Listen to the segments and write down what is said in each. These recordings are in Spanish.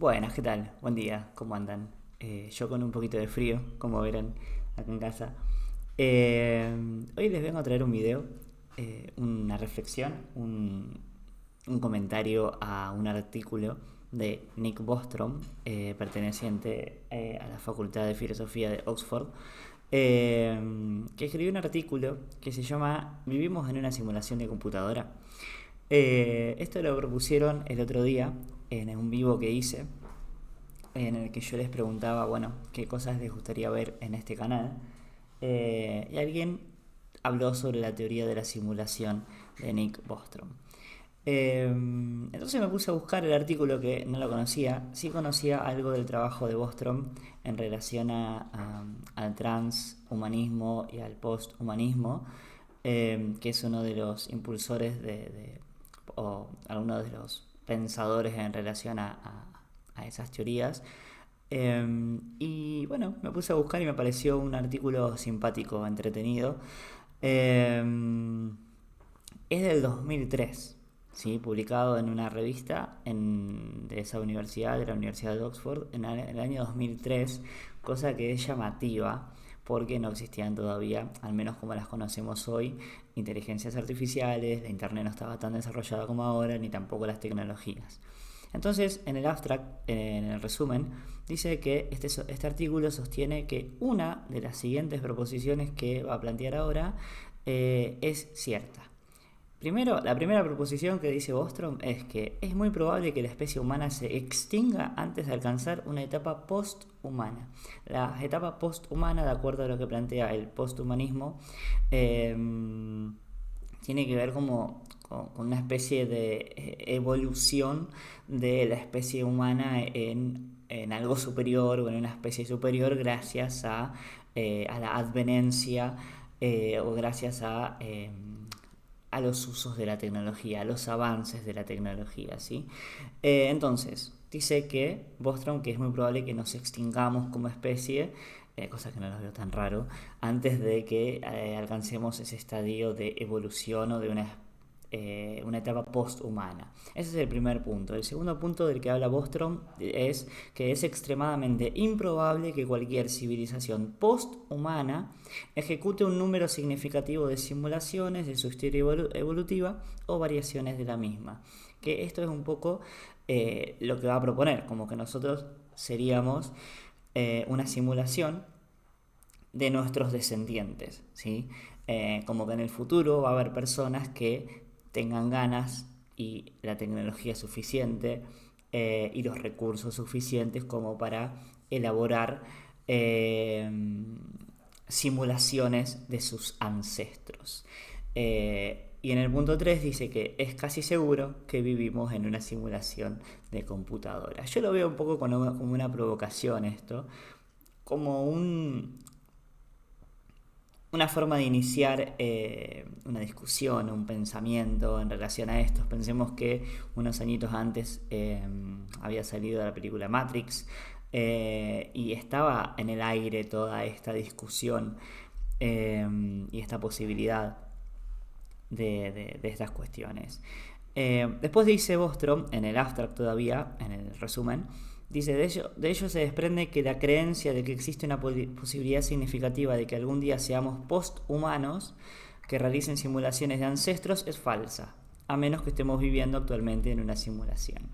Buenas, ¿qué tal? Buen día, ¿cómo andan? Yo con un poquito de frío, como verán acá en casa. Hoy les vengo a traer un video, una reflexión, un comentario a un artículo de Nick Bostrom, perteneciente a la Facultad de Filosofía de Oxford, que escribió un artículo que se llama ¿Vivimos en una simulación de computadora? Esto lo propusieron el otro día en un vivo que hice, en el que yo les preguntaba, bueno, qué cosas les gustaría ver en este canal. Y alguien habló sobre la teoría de la simulación de Nick Bostrom. Entonces me puse a buscar el artículo que no lo conocía. Sí conocía algo del trabajo de Bostrom en relación al transhumanismo y al posthumanismo, que es uno de los impulsores o alguno de los pensadores en relación a esas teorías. Y bueno, me puse a buscar y me pareció un artículo simpático, entretenido. Eh, es del 2003, ¿sí? Publicado en una revista de esa universidad, de la Universidad de Oxford, en el año 2003, cosa que es llamativa porque no existían todavía, al menos como las conocemos hoy, inteligencias artificiales, la internet no estaba tan desarrollada como ahora, ni tampoco las tecnologías. Entonces, en el abstract, en el resumen, dice que este artículo sostiene que una de las siguientes proposiciones que va a plantear ahora es cierta. Primero, la primera proposición que dice Bostrom es que es muy probable que la especie humana se extinga antes de alcanzar una etapa posthumana. La etapa posthumana, de acuerdo a lo que plantea el posthumanismo, eh, tiene que ver con una especie de evolución de la especie humana en algo superior o en una especie superior gracias a la advenencia o gracias a los usos de la tecnología, a los avances de la tecnología, ¿sí? Entonces, dice que Bostrom que es muy probable que nos extingamos como especie, cosa que no lo veo tan raro, antes de que alcancemos ese estadio de evolución o de una etapa posthumana. Ese es el primer punto. El segundo punto del que habla Bostrom es que es extremadamente improbable que cualquier civilización posthumana ejecute un número significativo de simulaciones de su historia evolutiva o variaciones de la misma. Que esto es un poco lo que va a proponer, como que nosotros seríamos una simulación de nuestros descendientes, ¿sí? Como que en el futuro va a haber personas que tengan ganas y la tecnología suficiente y los recursos suficientes como para elaborar eh, simulaciones de sus ancestros. Y en el punto 3 dice que es casi seguro que vivimos en una simulación de computadora. Yo lo veo un poco como una provocación esto, como una forma de iniciar una discusión, un pensamiento en relación a esto. Pensemos que unos añitos antes había salido la película Matrix y estaba en el aire toda esta discusión y esta posibilidad de estas cuestiones. Después dice Bostrom, en el abstract todavía, en el resumen, dice, de ello se desprende que la creencia de que existe una posibilidad significativa de que algún día seamos posthumanos que realicen simulaciones de ancestros es falsa, a menos que estemos viviendo actualmente en una simulación.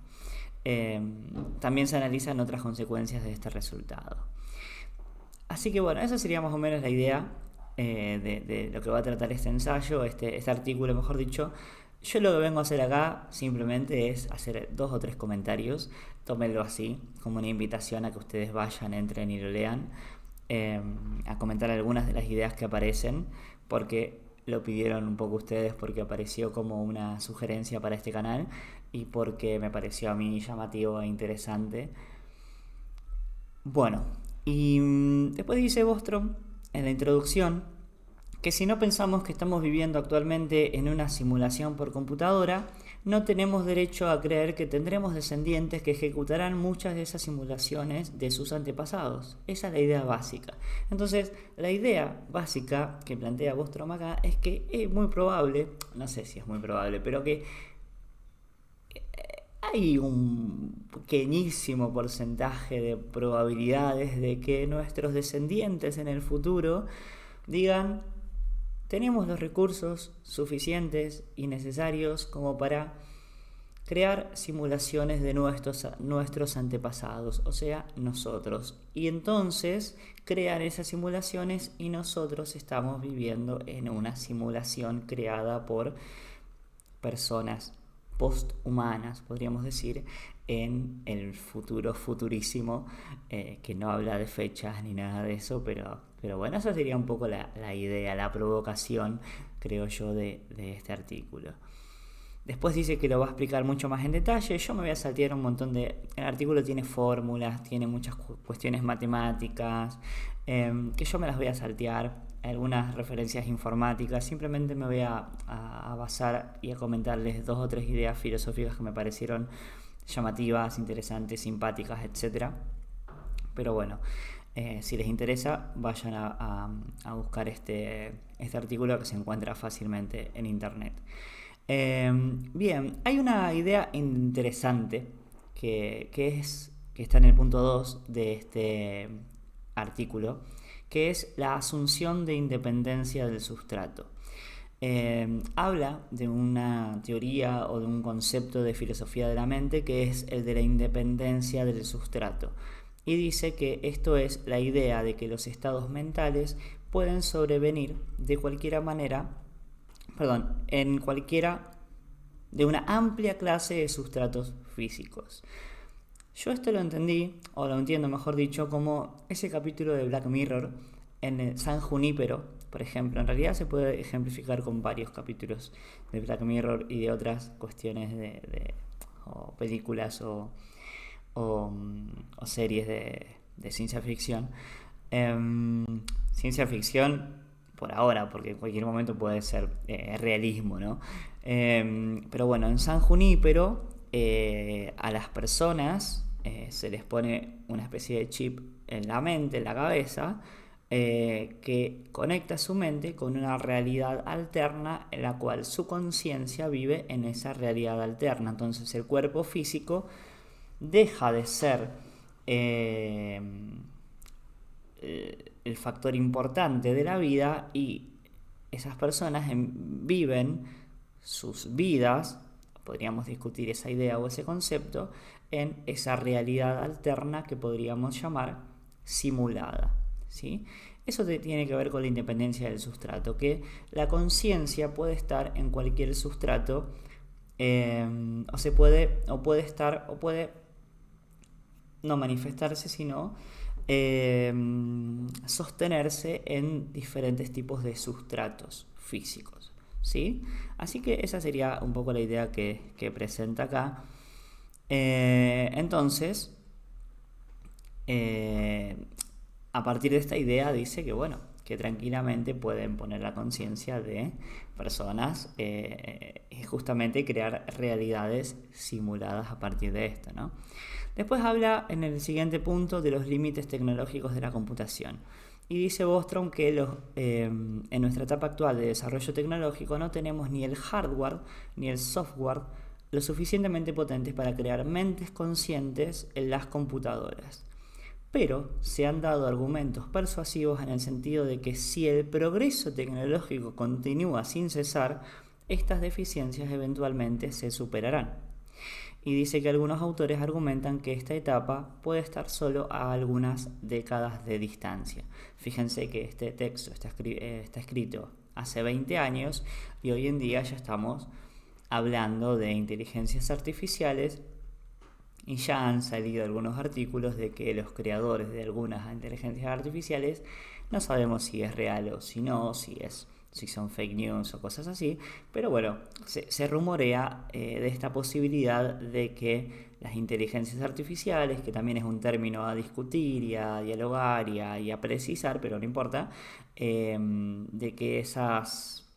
También se analizan otras consecuencias de este resultado. Así que bueno, esa sería más o menos la idea de lo que va a tratar este ensayo, este artículo mejor dicho. Yo lo que vengo a hacer acá simplemente es hacer 2 o 3 comentarios, tómenlo así, como una invitación a que ustedes vayan, entren y lo lean, a comentar algunas de las ideas que aparecen, porque lo pidieron un poco ustedes, porque apareció como una sugerencia para este canal y porque me pareció a mí llamativo e interesante. Bueno, y después dice Bostrom en la introducción que si no pensamos que estamos viviendo actualmente en una simulación por computadora, no tenemos derecho a creer que tendremos descendientes que ejecutarán muchas de esas simulaciones de sus antepasados. Esa es la idea básica. Entonces, la idea básica que plantea Bostrom acá es que es muy probable, no sé si es muy probable, pero que hay un pequeñísimo porcentaje de probabilidades de que nuestros descendientes en el futuro digan: tenemos los recursos suficientes y necesarios como para crear simulaciones de nuestros antepasados, o sea, nosotros. Y entonces crean esas simulaciones y nosotros estamos viviendo en una simulación creada por personas posthumanas, podríamos decir, en el futuro futurísimo, que no habla de fechas ni nada de eso, pero bueno, esa sería un poco la idea, la provocación, creo yo, de este artículo. Después dice que lo va a explicar mucho más en detalle. Yo me voy a saltear un montón de... El artículo tiene fórmulas, tiene muchas cuestiones matemáticas, que yo me las voy a saltear, algunas referencias informáticas. Simplemente me voy a basar y a comentarles 2 o 3 ideas filosóficas que me parecieron llamativas, interesantes, simpáticas, etc. Pero bueno, si les interesa, vayan a buscar este artículo, que se encuentra fácilmente en internet. Bien, hay una idea interesante que está en el punto 2 de este artículo, que es la asunción de independencia del sustrato. Habla de una teoría o de un concepto de filosofía de la mente, que es el de la independencia del sustrato, y dice que esto es la idea de que los estados mentales pueden sobrevenir de cualquiera manera, en cualquiera de una amplia clase de sustratos físicos. Yo esto lo entendí, o lo entiendo mejor dicho, como ese capítulo de Black Mirror en el San Junípero, por ejemplo. En realidad se puede ejemplificar con varios capítulos de Black Mirror y de otras cuestiones o películas o series de ciencia ficción. Ciencia ficción por ahora, porque en cualquier momento puede ser realismo, ¿no? Pero bueno, en San Junípero a las personas se les pone una especie de chip en la mente, en la cabeza, que conecta su mente con una realidad alterna en la cual su conciencia vive en esa realidad alterna. Entonces el cuerpo físico deja de ser el factor importante de la vida, y esas personas viven sus vidas, podríamos discutir esa idea o ese concepto, en esa realidad alterna que podríamos llamar simulada, ¿sí? Eso tiene que ver con la independencia del sustrato, que la conciencia puede estar en cualquier sustrato, o puede no manifestarse, sino sostenerse en diferentes tipos de sustratos físicos, ¿sí? Así que esa sería un poco la idea que presenta acá. Entonces, a partir de esta idea dice que, bueno, que tranquilamente pueden poner la conciencia de personas y justamente crear realidades simuladas a partir de esto, ¿no? Después habla en el siguiente punto de los límites tecnológicos de la computación. Y dice Bostrom que en nuestra etapa actual de desarrollo tecnológico no tenemos ni el hardware ni el software lo suficientemente potentes para crear mentes conscientes en las computadoras. Pero se han dado argumentos persuasivos en el sentido de que si el progreso tecnológico continúa sin cesar, estas deficiencias eventualmente se superarán. Y dice que algunos autores argumentan que esta etapa puede estar solo a algunas décadas de distancia. Fíjense que este texto está escrito hace 20 años y hoy en día ya estamos hablando de inteligencias artificiales, y ya han salido algunos artículos de que los creadores de algunas inteligencias artificiales no sabemos si es real o si no, si son fake news o cosas así, pero bueno, se rumorea de esta posibilidad de que las inteligencias artificiales, que también es un término a discutir y a dialogar y a precisar, pero no importa, de que esas,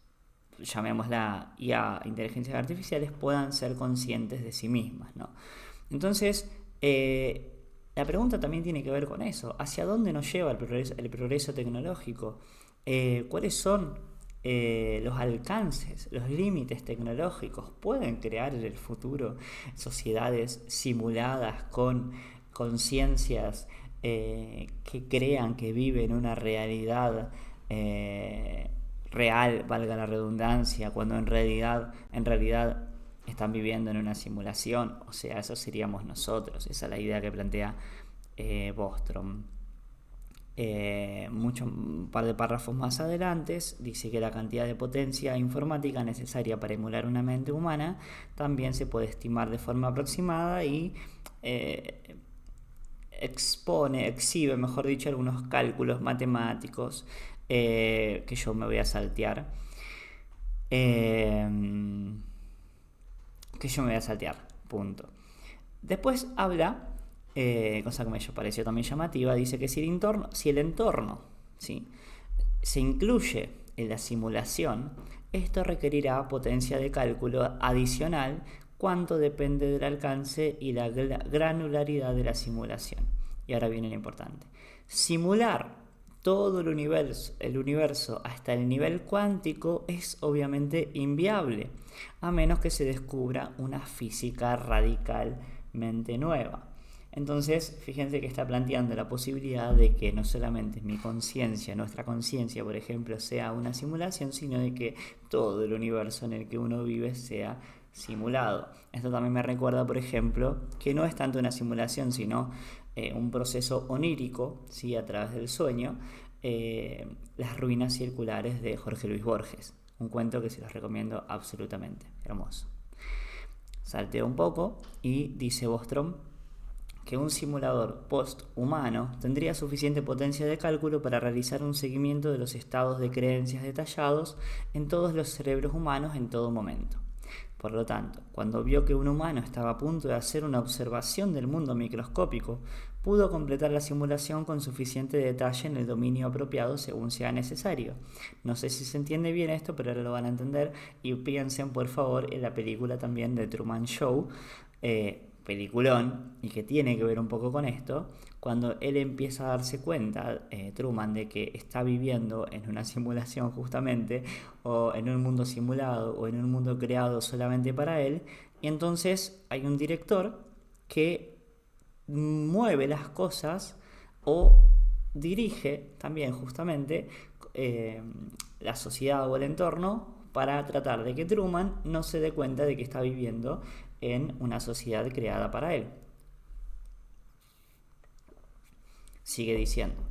llamémosla IA, inteligencias artificiales, puedan ser conscientes de sí mismas, ¿no? Entonces, la pregunta también tiene que ver con eso. ¿Hacia dónde nos lleva el progreso tecnológico? ¿Cuáles son los alcances, los límites tecnológicos. Pueden crear en el futuro sociedades simuladas con conciencias que crean que viven una realidad real, valga la redundancia, cuando en realidad están viviendo en una simulación. O sea, eso seríamos nosotros. Esa es la idea que plantea Bostrom. Un par de párrafos más adelante dice que la cantidad de potencia informática necesaria para emular una mente humana también se puede estimar de forma aproximada y exhibe, mejor dicho, algunos cálculos matemáticos que yo me voy a saltear. Punto. Después habla, cosa que me pareció también llamativa, dice que si el entorno ¿sí? se incluye en la simulación, esto requerirá potencia de cálculo adicional, cuanto depende del alcance y la granularidad de la simulación. Y ahora viene lo importante. Simular todo el universo hasta el nivel cuántico es obviamente inviable, a menos que se descubra una física radicalmente nueva. Entonces, fíjense que está planteando la posibilidad de que no solamente nuestra conciencia, por ejemplo, sea una simulación, sino de que todo el universo en el que uno vive sea simulado. Esto también me recuerda, por ejemplo, que no es tanto una simulación, sino un proceso onírico, ¿sí? A través del sueño, Las ruinas circulares de Jorge Luis Borges. Un cuento que se los recomiendo absolutamente. Hermoso. Salteo un poco y dice Bostrom que un simulador post-humano tendría suficiente potencia de cálculo para realizar un seguimiento de los estados de creencias detallados en todos los cerebros humanos en todo momento. Por lo tanto, cuando vio que un humano estaba a punto de hacer una observación del mundo microscópico, pudo completar la simulación con suficiente detalle en el dominio apropiado según sea necesario. No sé si se entiende bien esto, pero ahora lo van a entender, y piensen por favor en la película también de Truman Show, peliculón, y que tiene que ver un poco con esto, cuando él empieza a darse cuenta, Truman, de que está viviendo en una simulación justamente, o en un mundo simulado, o en un mundo creado solamente para él, y entonces hay un director que mueve las cosas o dirige también justamente la sociedad o el entorno para tratar de que Truman no se dé cuenta de que está viviendo en una sociedad creada para él. Sigue diciendo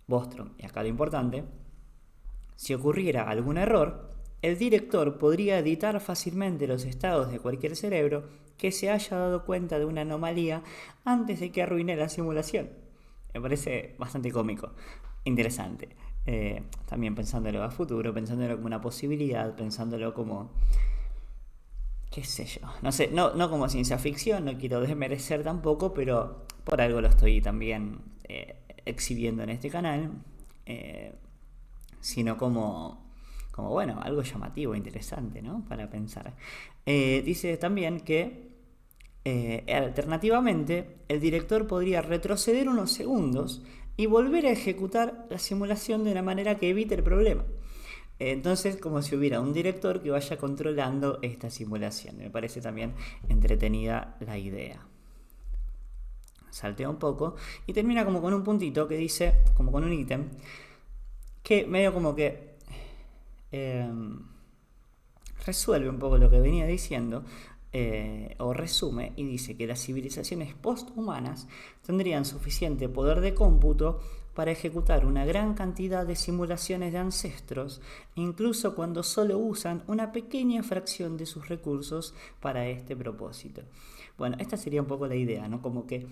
Bostrom, y acá lo importante: si ocurriera algún error, el director podría editar fácilmente los estados de cualquier cerebro que se haya dado cuenta de una anomalía antes de que arruine la simulación. Me parece bastante cómico, interesante. También pensándolo a futuro, pensándolo como una posibilidad, pensándolo como, qué sé yo, no sé, no como ciencia ficción, no quiero desmerecer tampoco, pero por algo lo estoy también exhibiendo en este canal, sino como bueno, algo llamativo, interesante, ¿no? Para pensar. Dice también que alternativamente el director podría retroceder unos segundos y volver a ejecutar la simulación de una manera que evite el problema. Entonces, como si hubiera un director que vaya controlando esta simulación. Me parece también entretenida la idea. Saltea un poco y termina como con un puntito que dice, como con un ítem, que medio como que resuelve un poco lo que venía diciendo, o resume, y dice que las civilizaciones posthumanas tendrían suficiente poder de cómputo para ejecutar una gran cantidad de simulaciones de ancestros, incluso cuando solo usan una pequeña fracción de sus recursos para este propósito. Bueno, esta sería un poco la idea, ¿no? Como que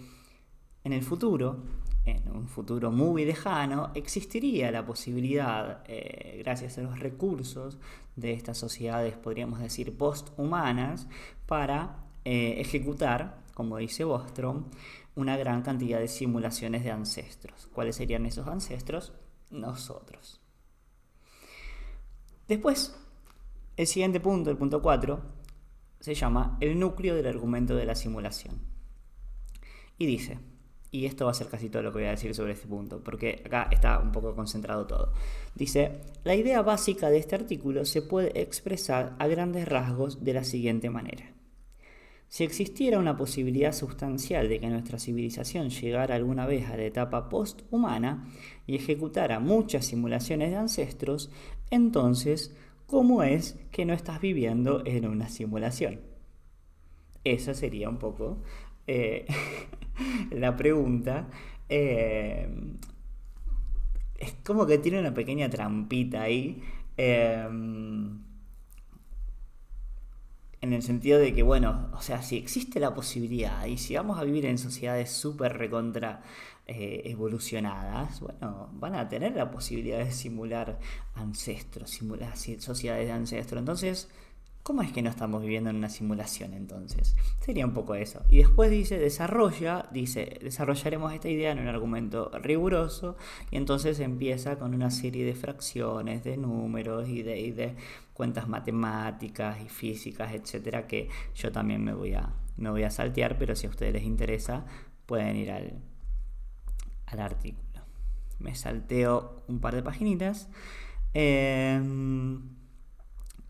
en el futuro, en un futuro muy lejano, existiría la posibilidad, gracias a los recursos de estas sociedades, podríamos decir, posthumanas, para ejecutar, como dice Bostrom, una gran cantidad de simulaciones de ancestros. ¿Cuáles serían esos ancestros? Nosotros. Después, el siguiente punto, el punto 4, se llama el núcleo del argumento de la simulación. Y dice, y esto va a ser casi todo lo que voy a decir sobre este punto, porque acá está un poco concentrado todo. Dice, la idea básica de este artículo se puede expresar a grandes rasgos de la siguiente manera. Si existiera una posibilidad sustancial de que nuestra civilización llegara alguna vez a la etapa posthumana y ejecutara muchas simulaciones de ancestros, entonces, ¿cómo es que no estás viviendo en una simulación? Esa sería un poco la pregunta. Es como que tiene una pequeña trampita ahí. En el sentido de que, bueno, o sea, si existe la posibilidad y si vamos a vivir en sociedades súper recontra evolucionadas, bueno, van a tener la posibilidad de simular ancestros, simular sociedades de ancestros. Entonces, ¿cómo es que no estamos viviendo en una simulación entonces? Sería un poco eso. Y después dice, desarrollaremos esta idea en un argumento riguroso, y entonces empieza con una serie de fracciones, de números y de cuentas matemáticas y físicas, etcétera, que yo también me voy a saltear, pero si a ustedes les interesa, pueden ir al artículo. Me salteo un par de paginitas.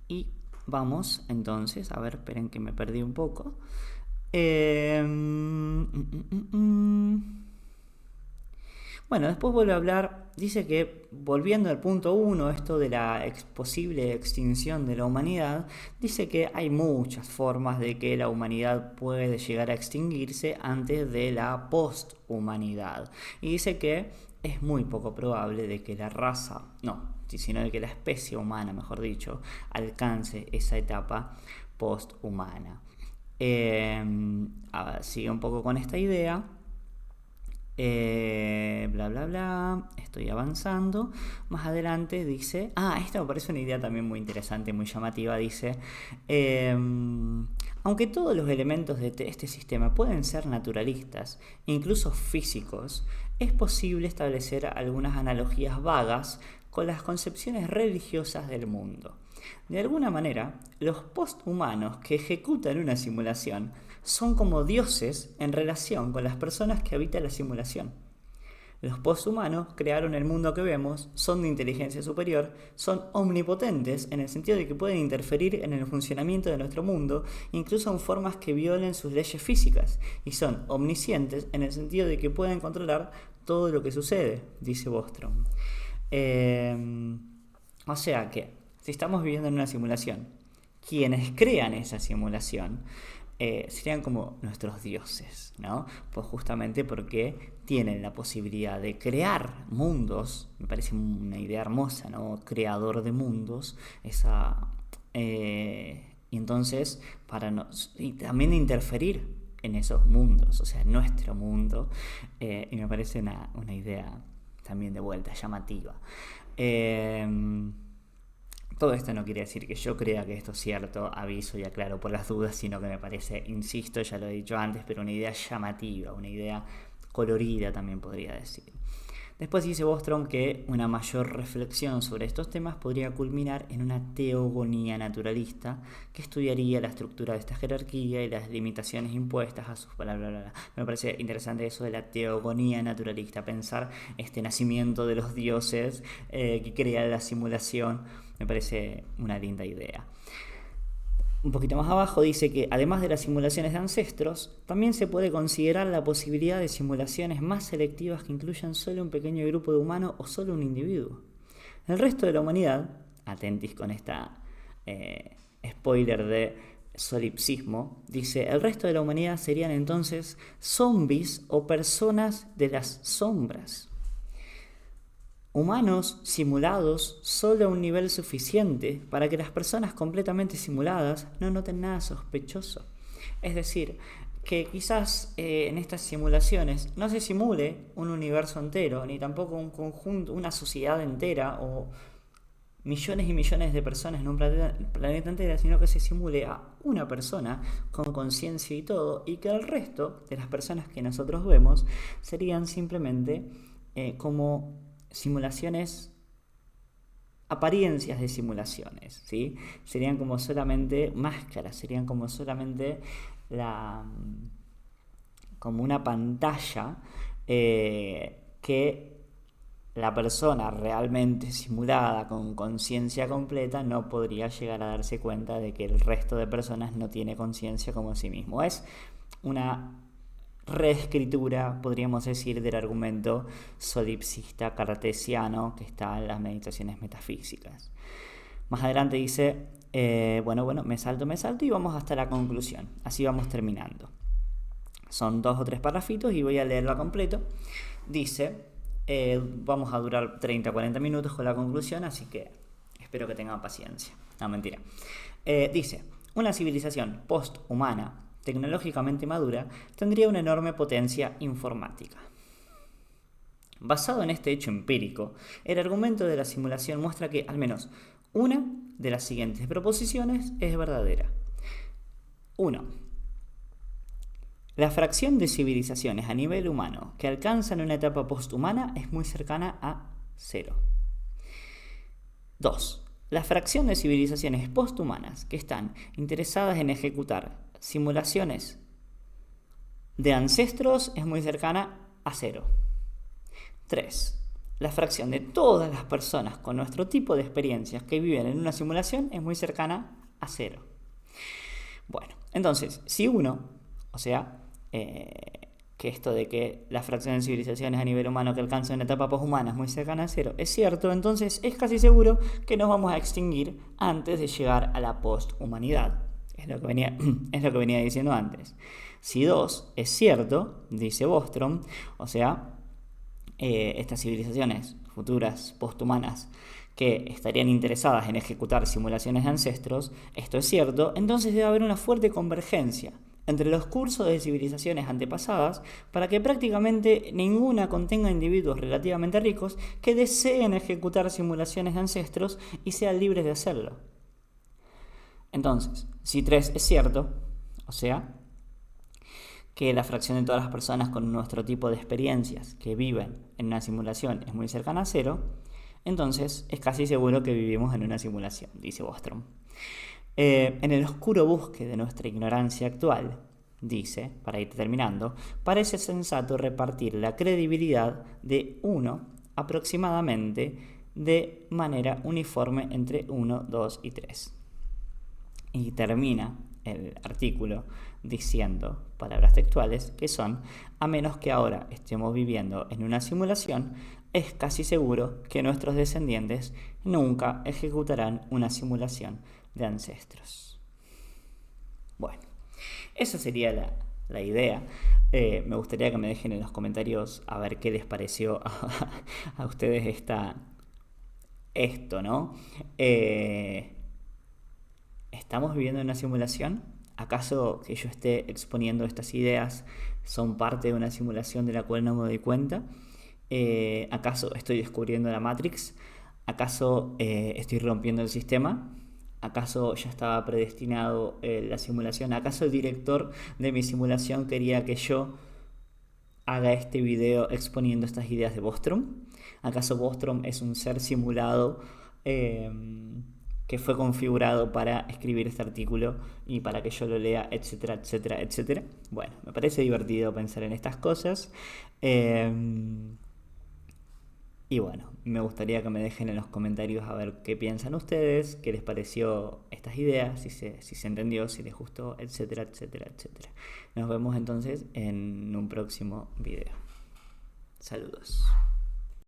Y vamos entonces, a ver, esperen que me perdí un poco. Bueno, después vuelve a hablar, dice que volviendo al punto 1, esto de la posible extinción de la humanidad, dice que hay muchas formas de que la humanidad puede llegar a extinguirse antes de la posthumanidad. Y dice que es muy poco probable de que la raza, sino de que la especie humana, mejor dicho, alcance esa etapa posthumana. Sigue un poco con esta idea. Bla bla bla, estoy avanzando. Más adelante dice, esta me parece una idea también muy interesante, muy llamativa. Dice, aunque todos los elementos de este sistema pueden ser naturalistas, incluso físicos, es posible establecer algunas analogías vagas con las concepciones religiosas del mundo. De alguna manera, los posthumanos que ejecutan una simulación son como dioses en relación con las personas que habitan la simulación. Los posthumanos crearon el mundo que vemos, son de inteligencia superior, son omnipotentes en el sentido de que pueden interferir en el funcionamiento de nuestro mundo, incluso en formas que violen sus leyes físicas, y son omniscientes en el sentido de que pueden controlar todo lo que sucede, dice Bostrom. O sea que, si estamos viviendo en una simulación, quienes crean esa simulación serían como nuestros dioses, ¿no? Pues justamente porque tienen la posibilidad de crear mundos. Me parece una idea hermosa, ¿no? Creador de mundos. Y entonces, y también interferir en esos mundos, o sea, en nuestro mundo. Y me parece una idea también de vuelta llamativa. Todo esto no quiere decir que yo crea que esto es cierto, aviso y aclaro por las dudas, sino que me parece, insisto, ya lo he dicho antes, pero una idea llamativa, una idea colorida también podría decir. Después dice Bostrom que una mayor reflexión sobre estos temas podría culminar en una teogonía naturalista que estudiaría la estructura de esta jerarquía y las limitaciones impuestas a sus palabras. Me parece interesante eso de la teogonía naturalista, pensar este nacimiento de los dioses que crea la simulación. Me parece una linda idea. Un poquito más abajo dice que además de las simulaciones de ancestros, también se puede considerar la posibilidad de simulaciones más selectivas que incluyan solo un pequeño grupo de humanos o solo un individuo. El resto de la humanidad, atentis con esta spoiler de solipsismo, dice, el resto de la humanidad serían entonces zombies o personas de las sombras. Humanos simulados solo a un nivel suficiente para que las personas completamente simuladas no noten nada sospechoso. Es decir, que quizás en estas simulaciones no se simule un universo entero, ni tampoco un conjunto, una sociedad entera o millones y millones de personas en un planeta entero, sino que se simule a una persona con conciencia y todo, y que el resto de las personas que nosotros vemos serían simplemente como simulaciones, apariencias de simulaciones, ¿sí? Serían como solamente máscaras, serían como solamente como una pantalla que la persona realmente simulada con conciencia completa no podría llegar a darse cuenta de que el resto de personas no tiene conciencia como sí mismo. Es una reescritura, podríamos decir, del argumento solipsista cartesiano que está en las meditaciones metafísicas. Más adelante dice, bueno, me salto y vamos hasta la conclusión. Así vamos terminando. Son 2 o 3 parrafitos y voy a leerlo completo. Dice, vamos a durar 30 o 40 minutos con la conclusión, así que espero que tengan paciencia. No, mentira. Dice, una civilización posthumana, tecnológicamente madura, tendría una enorme potencia informática. Basado en este hecho empírico, el argumento de la simulación muestra que al menos una de las siguientes proposiciones es verdadera. 1. La fracción de civilizaciones a nivel humano que alcanzan una etapa posthumana es muy cercana a 0. 2. La fracción de civilizaciones posthumanas que están interesadas en ejecutar simulaciones de ancestros es muy cercana a 0. 3. La fracción de todas las personas con nuestro tipo de experiencias que viven en una simulación es muy cercana a 0. Bueno, entonces, si uno, o sea, que esto de que la fracción de civilizaciones a nivel humano que alcanza una etapa poshumana es muy cercana a 0 es cierto, entonces es casi seguro que nos vamos a extinguir antes de llegar a la posthumanidad. Es lo que venía diciendo antes. Si 2 es cierto, dice Bostrom, o sea, estas civilizaciones futuras posthumanas que estarían interesadas en ejecutar simulaciones de ancestros, esto es cierto, entonces debe haber una fuerte convergencia entre los cursos de civilizaciones antepasadas para que prácticamente ninguna contenga individuos relativamente ricos que deseen ejecutar simulaciones de ancestros y sean libres de hacerlo. Entonces, si 3 es cierto, o sea, que la fracción de todas las personas con nuestro tipo de experiencias que viven en una simulación es muy cercana a 0, entonces es casi seguro que vivimos en una simulación, dice Bostrom. En el oscuro bosque de nuestra ignorancia actual, dice, para ir terminando, parece sensato repartir la credibilidad de 1 aproximadamente de manera uniforme entre 1, 2 y 3. Y termina el artículo diciendo palabras textuales que son: a menos que ahora estemos viviendo en una simulación, es casi seguro que nuestros descendientes nunca ejecutarán una simulación de ancestros. Bueno, esa sería la idea. Me gustaría que me dejen en los comentarios a ver qué les pareció a ustedes esto, ¿no? ¿Estamos viviendo en una simulación? ¿Acaso que yo esté exponiendo estas ideas son parte de una simulación de la cual no me doy cuenta? ¿Acaso estoy descubriendo la Matrix? ¿Acaso estoy rompiendo el sistema? ¿Acaso ya estaba predestinado la simulación? ¿Acaso el director de mi simulación quería que yo haga este video exponiendo estas ideas de Bostrom? ¿Acaso Bostrom es un ser simulado que fue configurado para escribir este artículo y para que yo lo lea, etcétera, etcétera, etcétera? Bueno, me parece divertido pensar en estas cosas. Y bueno, me gustaría que me dejen en los comentarios a ver qué piensan ustedes, qué les pareció estas ideas, si se entendió, si les gustó, etcétera, etcétera, etcétera. Nos vemos entonces en un próximo video. Saludos.